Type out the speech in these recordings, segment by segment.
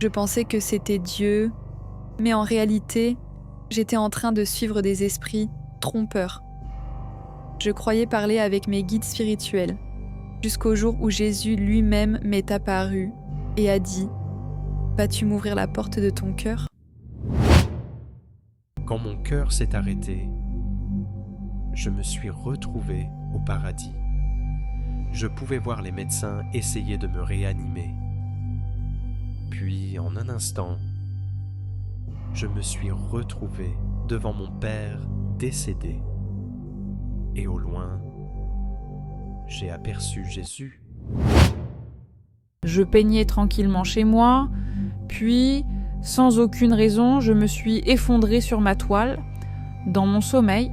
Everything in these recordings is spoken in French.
Je pensais que c'était Dieu, mais en réalité, j'étais en train de suivre des esprits trompeurs. Je croyais parler avec mes guides spirituels, jusqu'au jour où Jésus lui-même m'est apparu et a dit « Vas-tu m'ouvrir la porte de ton cœur ?» Quand mon cœur s'est arrêté, je me suis retrouvé au paradis. Je pouvais voir les médecins essayer de me réanimer. Puis, en un instant, je me suis retrouvé devant mon père décédé. Et au loin, j'ai aperçu Jésus. Je peignais tranquillement chez moi, puis, sans aucune raison, je me suis effondrée sur ma toile. Dans mon sommeil,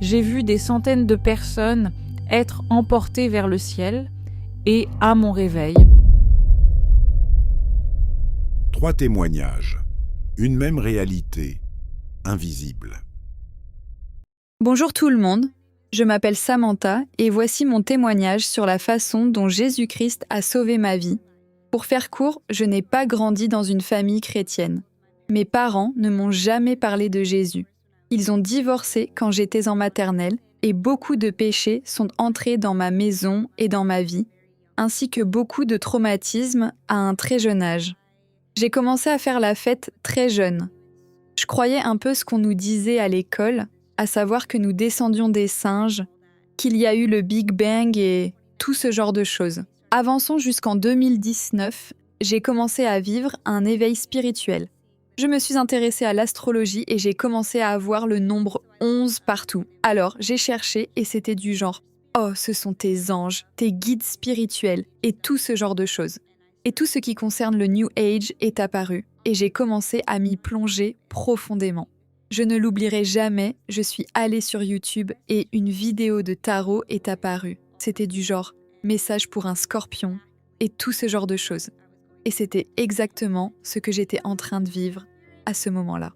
j'ai vu des centaines de personnes être emportées vers le ciel, et à mon réveil, 3 témoignages. Une même réalité, invisible. Bonjour tout le monde, je m'appelle Samantha et voici mon témoignage sur la façon dont Jésus-Christ a sauvé ma vie. Pour faire court, je n'ai pas grandi dans une famille chrétienne. Mes parents ne m'ont jamais parlé de Jésus. Ils ont divorcé quand j'étais en maternelle et beaucoup de péchés sont entrés dans ma maison et dans ma vie, ainsi que beaucoup de traumatismes à un très jeune âge. J'ai commencé à faire la fête très jeune. Je croyais un peu ce qu'on nous disait à l'école, à savoir que nous descendions des singes, qu'il y a eu le Big Bang et tout ce genre de choses. Avançons jusqu'en 2019, j'ai commencé à vivre un éveil spirituel. Je me suis intéressée à l'astrologie et j'ai commencé à avoir le nombre 11 partout. Alors, j'ai cherché et c'était du genre « Oh, ce sont tes anges, tes guides spirituels et tout ce genre de choses ». Et tout ce qui concerne le New Age est apparu et j'ai commencé à m'y plonger profondément. Je ne l'oublierai jamais, je suis allée sur YouTube et une vidéo de tarot est apparue. C'était du genre « message pour un scorpion » et tout ce genre de choses. Et c'était exactement ce que j'étais en train de vivre à ce moment-là.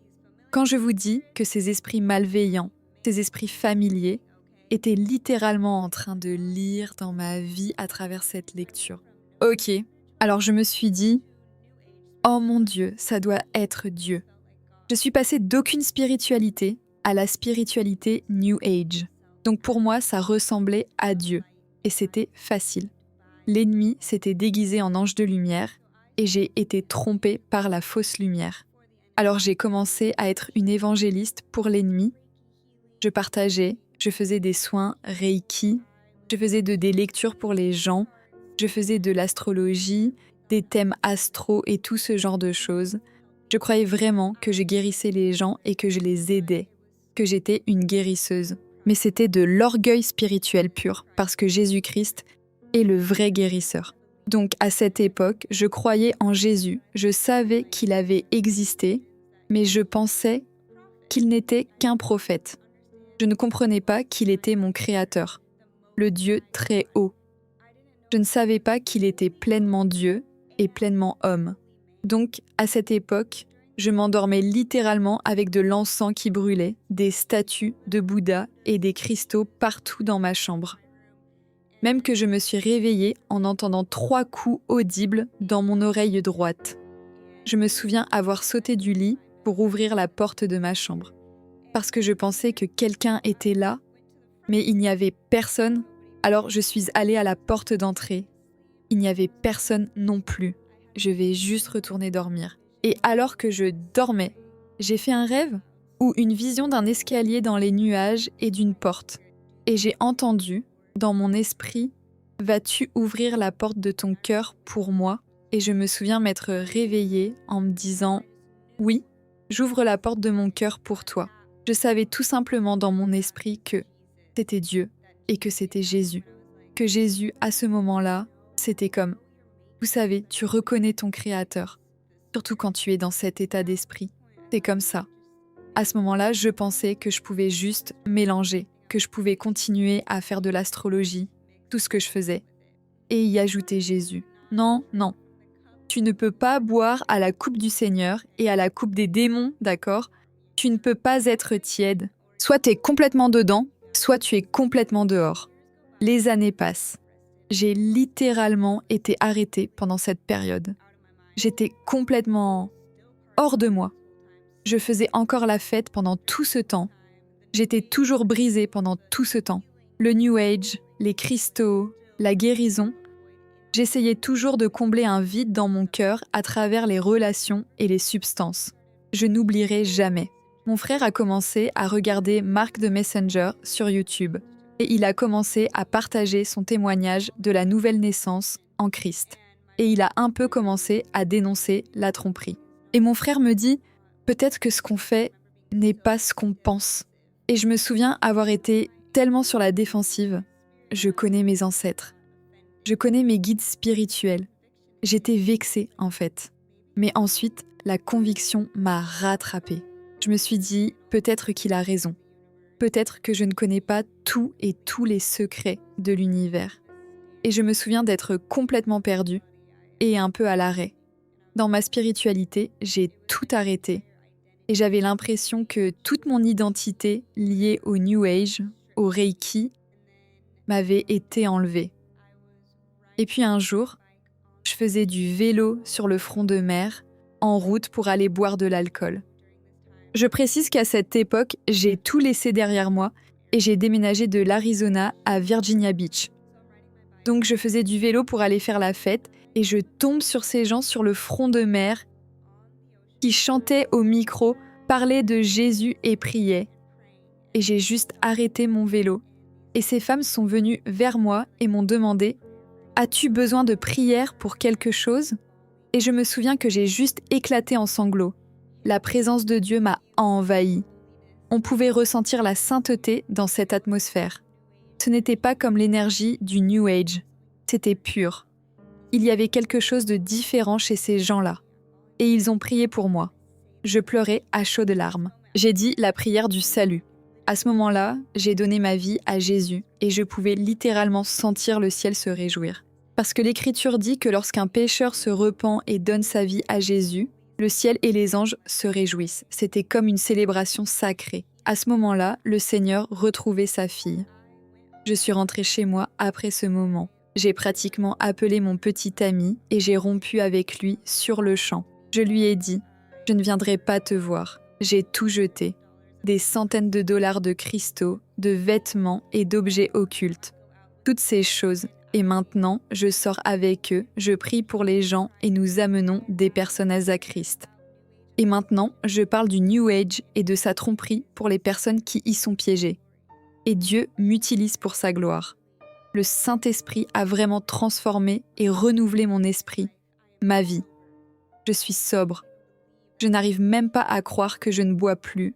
Quand je vous dis que ces esprits malveillants, ces esprits familiers, étaient littéralement en train de lire dans ma vie à travers cette lecture. Ok, alors je me suis dit « Oh mon Dieu, ça doit être Dieu ». Je suis passée d'aucune spiritualité à la spiritualité New Age. Donc pour moi, ça ressemblait à Dieu. Et c'était facile. L'ennemi s'était déguisé en ange de lumière et j'ai été trompée par la fausse lumière. Alors j'ai commencé à être une évangéliste pour l'ennemi. Je partageais, je faisais des soins Reiki, je faisais des lectures pour les gens, je faisais de l'astrologie, des thèmes astro et tout ce genre de choses. Je croyais vraiment que je guérissais les gens et que je les aidais, que j'étais une guérisseuse. Mais c'était de l'orgueil spirituel pur, parce que Jésus-Christ est le vrai guérisseur. Donc à cette époque, je croyais en Jésus, je savais qu'il avait existé, mais je pensais qu'il n'était qu'un prophète. Je ne comprenais pas qu'il était mon créateur, le Dieu très haut. Je ne savais pas qu'il était pleinement Dieu et pleinement homme. Donc, à cette époque, je m'endormais littéralement avec de l'encens qui brûlait, des statues de Bouddha et des cristaux partout dans ma chambre. Même que je me suis réveillée en entendant 3 coups audibles dans mon oreille droite. Je me souviens avoir sauté du lit pour ouvrir la porte de ma chambre. Parce que je pensais que quelqu'un était là, mais il n'y avait personne. Alors je suis allée à la porte d'entrée. Il n'y avait personne non plus. Je vais juste retourner dormir. Et alors que je dormais, j'ai fait un rêve ou une vision d'un escalier dans les nuages et d'une porte. Et j'ai entendu, dans mon esprit, « Vas-tu ouvrir la porte de ton cœur pour moi ?» Et je me souviens m'être réveillée en me disant « Oui, j'ouvre la porte de mon cœur pour toi. » Je savais tout simplement dans mon esprit que c'était Dieu et que c'était Jésus. Que Jésus, à ce moment-là, c'était comme, vous savez, tu reconnais ton Créateur, surtout quand tu es dans cet état d'esprit. C'est comme ça. À ce moment-là, je pensais que je pouvais juste mélanger, que je pouvais continuer à faire de l'astrologie, tout ce que je faisais, et y ajouter Jésus. Non, non. Tu ne peux pas boire à la coupe du Seigneur et à la coupe des démons, d'accord ? Tu ne peux pas être tiède. Soit tu es complètement dedans, soit tu es complètement dehors. Les années passent. J'ai littéralement été arrêtée pendant cette période. J'étais complètement hors de moi. Je faisais encore la fête pendant tout ce temps. J'étais toujours brisée pendant tout ce temps. Le New Age, les cristaux, la guérison. J'essayais toujours de combler un vide dans mon cœur à travers les relations et les substances. Je n'oublierai jamais. Mon frère a commencé à regarder Mark the Messenger sur YouTube et il a commencé à partager son témoignage de la nouvelle naissance en Christ. Et il a un peu commencé à dénoncer la tromperie. Et mon frère me dit « Peut-être que ce qu'on fait n'est pas ce qu'on pense ». Et je me souviens avoir été tellement sur la défensive. Je connais mes ancêtres. Je connais mes guides spirituels. J'étais vexée en fait. Mais ensuite, la conviction m'a rattrapée. Je me suis dit « Peut-être qu'il a raison. Peut-être que je ne connais pas tout et tous les secrets de l'univers. » Et je me souviens d'être complètement perdue et un peu à l'arrêt. Dans ma spiritualité, j'ai tout arrêté. Et j'avais l'impression que toute mon identité liée au New Age, au Reiki, m'avait été enlevée. Et puis un jour, je faisais du vélo sur le front de mer, en route pour aller boire de l'alcool. Je précise qu'à cette époque, j'ai tout laissé derrière moi et j'ai déménagé de l'Arizona à Virginia Beach. Donc je faisais du vélo pour aller faire la fête et je tombe sur ces gens sur le front de mer qui chantaient au micro, parlaient de Jésus et priaient. Et j'ai juste arrêté mon vélo. Et ces femmes sont venues vers moi et m'ont demandé « As-tu besoin de prière pour quelque chose ?» Et je me souviens que j'ai juste éclaté en sanglots. La présence de Dieu m'a envahi. On pouvait ressentir la sainteté dans cette atmosphère. Ce n'était pas comme l'énergie du New Age. C'était pur. Il y avait quelque chose de différent chez ces gens-là. Et ils ont prié pour moi. Je pleurais à chaudes larmes. J'ai dit la prière du salut. À ce moment-là, j'ai donné ma vie à Jésus et je pouvais littéralement sentir le ciel se réjouir. Parce que l'Écriture dit que lorsqu'un pécheur se repent et donne sa vie à Jésus, le ciel et les anges se réjouissent. C'était comme une célébration sacrée. À ce moment-là, le Seigneur retrouvait sa fille. Je suis rentrée chez moi après ce moment. J'ai pratiquement appelé mon petit ami et j'ai rompu avec lui sur le champ. Je lui ai dit « Je ne viendrai pas te voir ». J'ai tout jeté. Des centaines de dollars de cristaux, de vêtements et d'objets occultes. Toutes ces choses. Et maintenant, je sors avec eux, je prie pour les gens et nous amenons des personnes à Christ. Et maintenant, je parle du New Age et de sa tromperie pour les personnes qui y sont piégées. Et Dieu m'utilise pour sa gloire. Le Saint-Esprit a vraiment transformé et renouvelé mon esprit, ma vie. Je suis sobre. Je n'arrive même pas à croire que je ne bois plus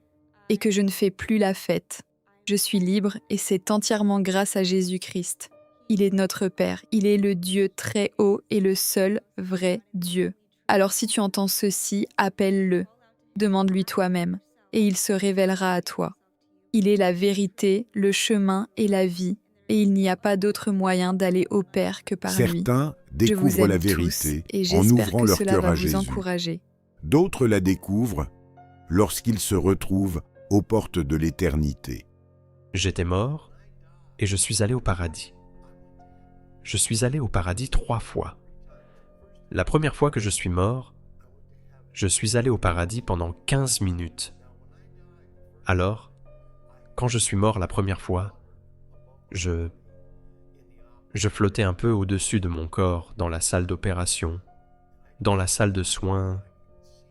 et que je ne fais plus la fête. Je suis libre et c'est entièrement grâce à Jésus-Christ. Il est notre Père, il est le Dieu très haut et le seul vrai Dieu. Alors si tu entends ceci, appelle-le, demande-lui toi-même, et il se révélera à toi. Il est la vérité, le chemin et la vie, et il n'y a pas d'autre moyen d'aller au Père que par lui. Certains découvrent la vérité en ouvrant leur cœur à Jésus. D'autres la découvrent lorsqu'ils se retrouvent aux portes de l'éternité. J'étais mort et je suis allé au paradis. Je suis allé au paradis 3 fois. La première fois que je suis mort, je suis allé au paradis pendant 15 minutes. Alors, quand je suis mort la première fois, je flottais un peu au-dessus de mon corps dans la salle d'opération, dans la salle de soins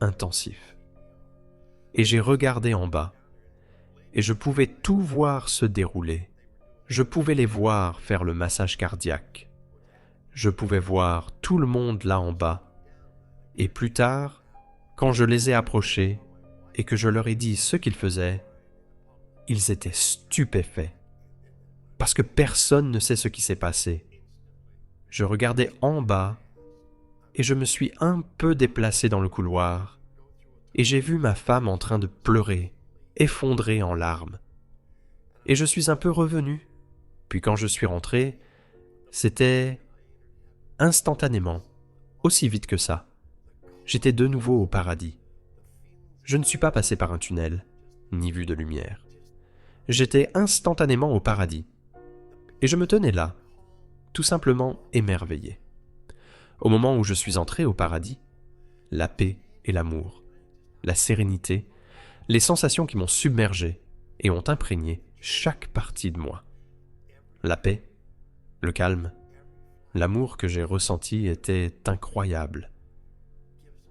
intensifs. Et j'ai regardé en bas, et je pouvais tout voir se dérouler. Je pouvais les voir faire le massage cardiaque. Je pouvais voir tout le monde là en bas. Et plus tard, quand je les ai approchés et que je leur ai dit ce qu'ils faisaient, ils étaient stupéfaits. Parce que personne ne sait ce qui s'est passé. Je regardais en bas et je me suis un peu déplacé dans le couloir et j'ai vu ma femme en train de pleurer, effondrée en larmes. Et je suis un peu revenu. Puis quand je suis rentré, c'était instantanément, aussi vite que ça. J'étais de nouveau au paradis. Je ne suis pas passé par un tunnel, ni vu de lumière. J'étais instantanément au paradis. Et je me tenais là, tout simplement émerveillé. Au moment où je suis entré au paradis, la paix et l'amour, la sérénité, les sensations qui m'ont submergé et ont imprégné chaque partie de moi. La paix, le calme, l'amour que j'ai ressenti était incroyable.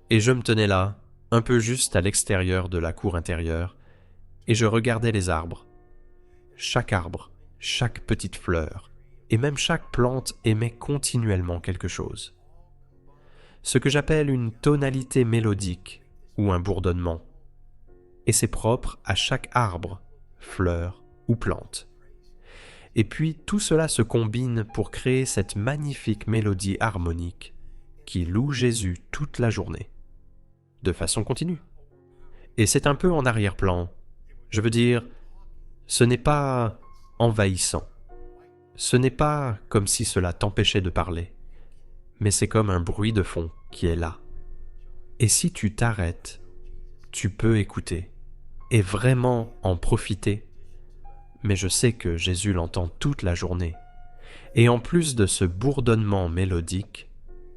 Et je me tenais là, un peu juste à l'extérieur de la cour intérieure, et je regardais les arbres. Chaque arbre, chaque petite fleur, et même chaque plante émet continuellement quelque chose. Ce que j'appelle une tonalité mélodique ou un bourdonnement. Et c'est propre à chaque arbre, fleur ou plante. Et puis tout cela se combine pour créer cette magnifique mélodie harmonique qui loue Jésus toute la journée, de façon continue. Et c'est un peu en arrière-plan. Je veux dire, ce n'est pas envahissant. Ce n'est pas comme si cela t'empêchait de parler, mais c'est comme un bruit de fond qui est là. Et si tu t'arrêtes, tu peux écouter et vraiment en profiter. Mais je sais que Jésus l'entend toute la journée. Et en plus de ce bourdonnement mélodique,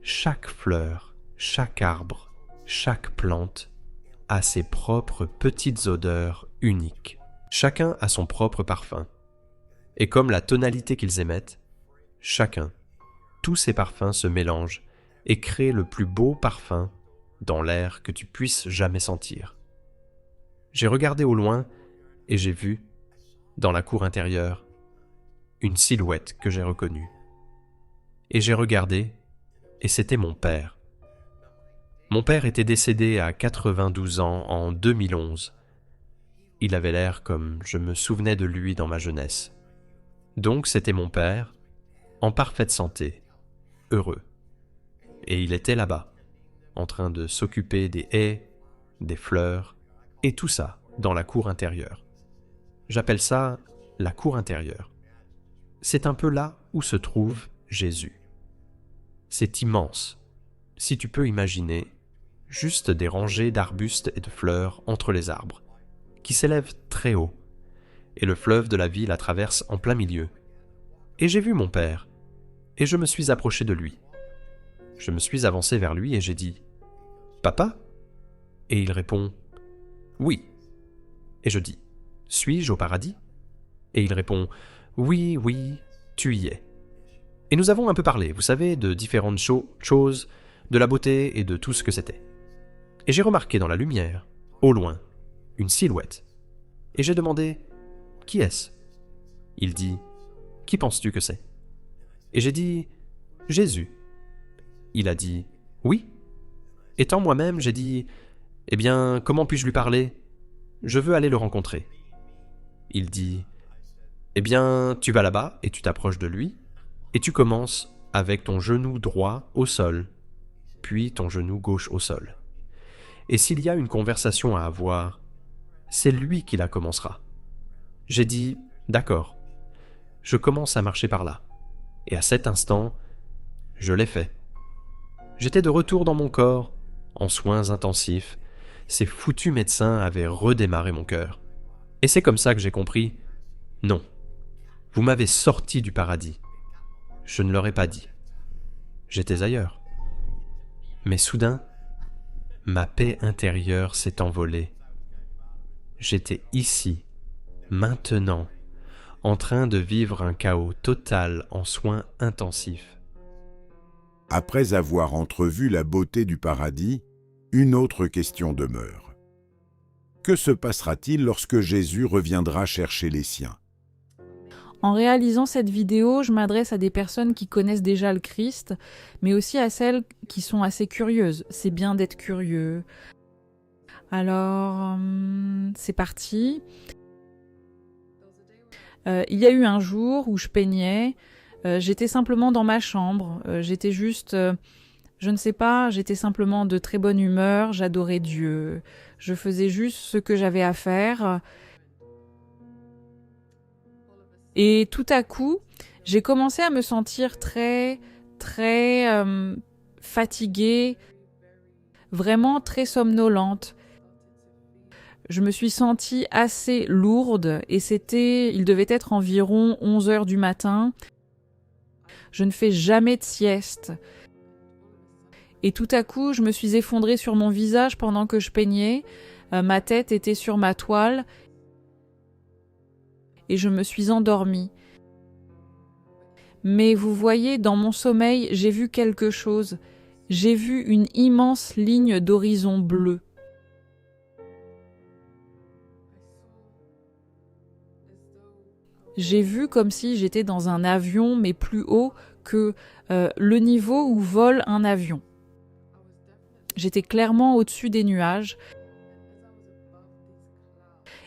chaque fleur, chaque arbre, chaque plante a ses propres petites odeurs uniques. Chacun a son propre parfum. Et comme la tonalité qu'ils émettent, chacun, tous ces parfums se mélangent et créent le plus beau parfum dans l'air que tu puisses jamais sentir. J'ai regardé au loin et j'ai vu, dans la cour intérieure, une silhouette que j'ai reconnue. Et j'ai regardé, et c'était mon père. Mon père était décédé à 92 ans en 2011. Il avait l'air comme je me souvenais de lui dans ma jeunesse. Donc c'était mon père, en parfaite santé, heureux. Et il était là-bas, en train de s'occuper des haies, des fleurs, et tout ça dans la cour intérieure. J'appelle ça la cour intérieure. C'est un peu là où se trouve Jésus. C'est immense, si tu peux imaginer, juste des rangées d'arbustes et de fleurs entre les arbres, qui s'élèvent très haut, et le fleuve de la vie la traverse en plein milieu. Et j'ai vu mon père, et je me suis approché de lui. Je me suis avancé vers lui et j'ai dit « Papa ?» Et il répond « Oui ». Et je dis « Suis-je au paradis ?» Et il répond « Oui, oui, tu y es. » Et nous avons un peu parlé, vous savez, de différentes choses, de la beauté et de tout ce que c'était. Et j'ai remarqué dans la lumière, au loin, une silhouette. Et j'ai demandé « Qui est-ce » Il dit « Qui penses-tu que c'est ?» Et j'ai dit « Jésus. » Il a dit « Oui. » Étant moi-même, j'ai dit « Eh bien, comment puis-je lui parler ? Je veux aller le rencontrer. » Il dit « Eh bien, tu vas là-bas et tu t'approches de lui, et tu commences avec ton genou droit au sol, puis ton genou gauche au sol. Et s'il y a une conversation à avoir, c'est lui qui la commencera. » J'ai dit « D'accord. » Je commence à marcher par là. Et à cet instant, je l'ai fait. J'étais de retour dans mon corps, en soins intensifs. Ces foutus médecins avaient redémarré mon cœur. Et c'est comme ça que j'ai compris, non, vous m'avez sorti du paradis. Je ne leur ai pas dit. J'étais ailleurs. Mais soudain, ma paix intérieure s'est envolée. J'étais ici, maintenant, en train de vivre un chaos total en soins intensifs. Après avoir entrevu la beauté du paradis, une autre question demeure. Que se passera-t-il lorsque Jésus reviendra chercher les siens ? En réalisant cette vidéo, je m'adresse à des personnes qui connaissent déjà le Christ, mais aussi à celles qui sont assez curieuses. C'est bien d'être curieux. Alors, c'est parti. Il y a eu un jour où je peignais, j'étais simplement dans ma chambre, j'étais juste, je ne sais pas, j'étais simplement de très bonne humeur, j'adorais Dieu, je faisais juste ce que j'avais à faire. Et tout à coup, j'ai commencé à me sentir très fatiguée, vraiment très somnolente. Je me suis sentie assez lourde et il devait être environ 11h du matin. Je ne fais jamais de sieste. Et tout à coup, je me suis effondrée sur mon visage pendant que je peignais. Ma tête était sur ma toile et je me suis endormie. Mais vous voyez, dans mon sommeil, j'ai vu quelque chose. J'ai vu une immense ligne d'horizon bleu. J'ai vu comme si j'étais dans un avion, mais plus haut que le niveau où vole un avion. J'étais clairement au-dessus des nuages.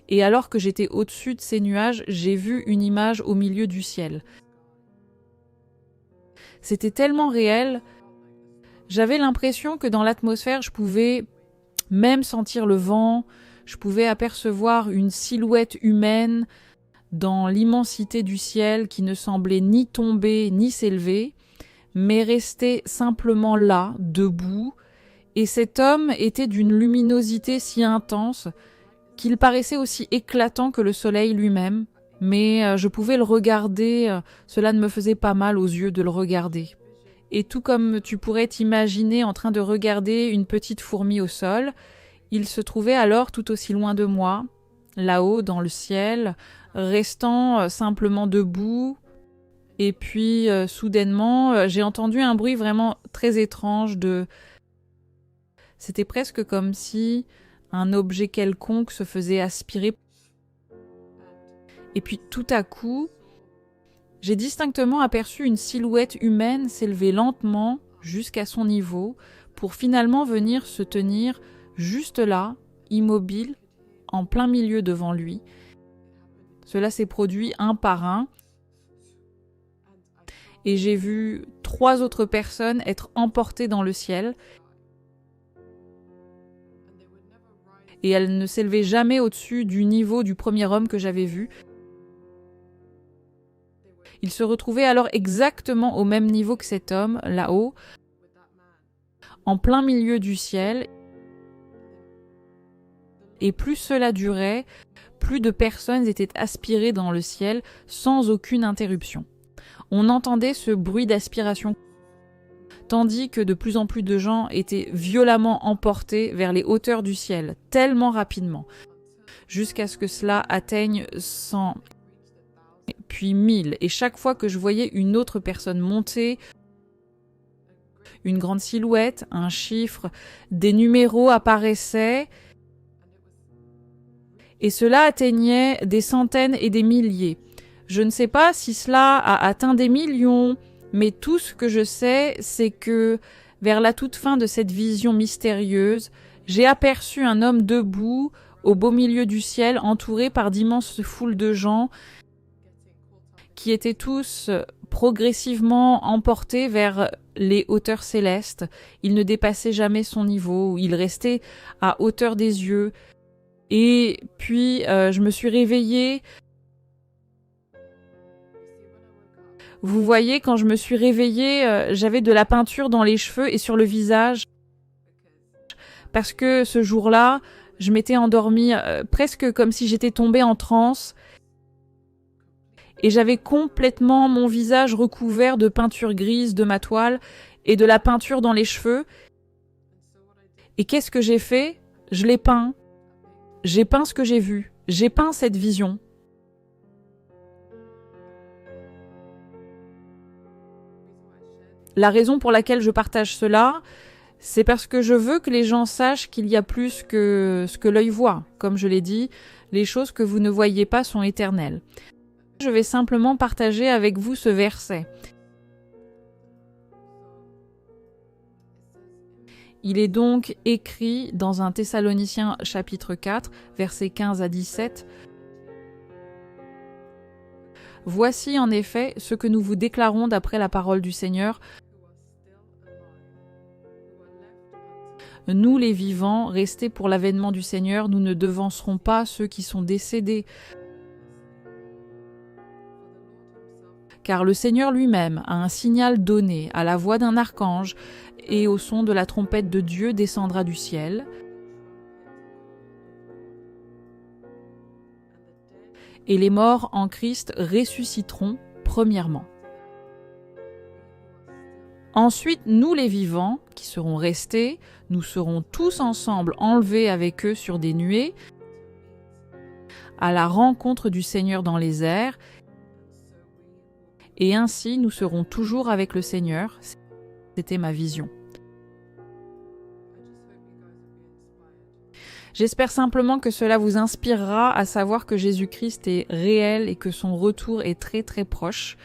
Et alors que j'étais au-dessus de ces nuages, j'ai vu une image au milieu du ciel. C'était tellement réel, j'avais l'impression que dans l'atmosphère, je pouvais même sentir le vent, je pouvais apercevoir une silhouette humaine dans l'immensité du ciel qui ne semblait ni tomber ni s'élever, mais restait simplement là, debout, et cet homme était d'une luminosité si intense qu'il paraissait aussi éclatant que le soleil lui-même, mais je pouvais le regarder, cela ne me faisait pas mal aux yeux de le regarder. Et tout comme tu pourrais t'imaginer en train de regarder une petite fourmi au sol, il se trouvait alors tout aussi loin de moi, là-haut dans le ciel, restant simplement debout. Et puis soudainement, j'ai entendu un bruit vraiment très étrange C'était presque comme si un objet quelconque se faisait aspirer. Et puis tout à coup, j'ai distinctement aperçu une silhouette humaine s'élever lentement jusqu'à son niveau pour finalement venir se tenir juste là, immobile, en plein milieu devant lui. Cela s'est produit un par un et j'ai vu 3 autres personnes être emportées dans le ciel. Et elles ne s'élevaient jamais au-dessus du niveau du premier homme que j'avais vu. Il se retrouvait alors exactement au même niveau que cet homme, là-haut, en plein milieu du ciel. Et plus cela durait, plus de personnes étaient aspirées dans le ciel sans aucune interruption. On entendait ce bruit d'aspiration, tandis que de plus en plus de gens étaient violemment emportés vers les hauteurs du ciel, tellement rapidement, jusqu'à ce que cela atteigne 100, puis 1000. Et chaque fois que je voyais une autre personne monter, une grande silhouette, un chiffre, des numéros apparaissaient, et cela atteignait des centaines et des milliers. Je ne sais pas si cela a atteint des millions, mais tout ce que je sais, c'est que vers la toute fin de cette vision mystérieuse, j'ai aperçu un homme debout, au beau milieu du ciel, entouré par d'immenses foules de gens qui étaient tous progressivement emportés vers les hauteurs célestes. Il ne dépassait jamais son niveau, il restait à hauteur des yeux. Et puis, je me suis réveillée. Vous voyez, quand je me suis réveillée, j'avais de la peinture dans les cheveux et sur le visage. Parce que ce jour-là, je m'étais endormie presque comme si j'étais tombée en transe. Et j'avais complètement mon visage recouvert de peinture grise de ma toile et de la peinture dans les cheveux. Et qu'est-ce que j'ai fait ? Je l'ai peint. J'ai peint ce que j'ai vu. J'ai peint cette vision. La raison pour laquelle je partage cela, c'est parce que je veux que les gens sachent qu'il y a plus que ce que l'œil voit. Comme je l'ai dit, les choses que vous ne voyez pas sont éternelles. Je vais simplement partager avec vous ce verset. Il est donc écrit dans 1 Thessaloniciens chapitre 4, versets 15 à 17. « Voici en effet ce que nous vous déclarons d'après la parole du Seigneur. Nous les vivants, restés pour l'avènement du Seigneur, nous ne devancerons pas ceux qui sont décédés. Car le Seigneur lui-même a un signal donné à la voix d'un archange et au son de la trompette de Dieu descendra du ciel. Et les morts en Christ ressusciteront premièrement. Ensuite, nous les vivants, qui serons restés, nous serons tous ensemble enlevés avec eux sur des nuées, à la rencontre du Seigneur dans les airs, et ainsi nous serons toujours avec le Seigneur. C'était ma vision. J'espère simplement que cela vous inspirera à savoir que Jésus-Christ est réel et que son retour est très très proche.